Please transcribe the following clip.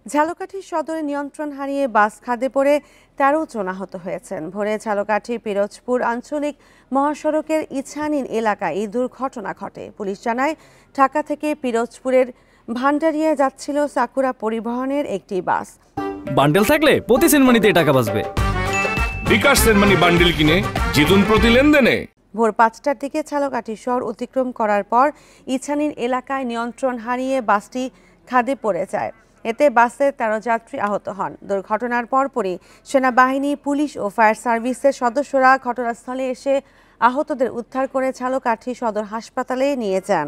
ঝালকাঠি সদরে নিয়ন্ত্রণ হারিয়ে বাস খাদে পড়ে ১৩ জন আহত হয়েছেন। ভোরে ঝালকাঠি পিরোজপুর আঞ্চলিক মহাসড়কের ইছানীন এলাকায় এই দুর্ঘটনা ঘটে। পুলিশ জানায়, ঢাকা থেকে পিরোজপুরের ভান্ডারিয়ায় যাচ্ছিল সাকুরা পরিবহনের একটি বাস। বান্ডেল থাকলে প্রতি সেনমানিতে টাকা বাঁচবে। বিকাশ সেনমানি বান্ডেল কিনে জিতুন প্রতি লেনদেনে। ভোর ৫টার দিকে ঝালকাঠি শহর অতিক্রম করার পর ইছানীন এলাকায় নিয়ন্ত্রণ হারিয়ে বাসটি খাদে পড়ে যায়। এতে বাসের ১৩ যাত্রী আহত হন। দুর্ঘটনার পরপরই সেনাবাহিনী, পুলিশ ও ফায়ার সার্ভিসের সদস্যরা ঘটনাস্থলে এসে আহতদের উদ্ধার করে ঝালকাঠি সদর হাসপাতালে নিয়ে যান।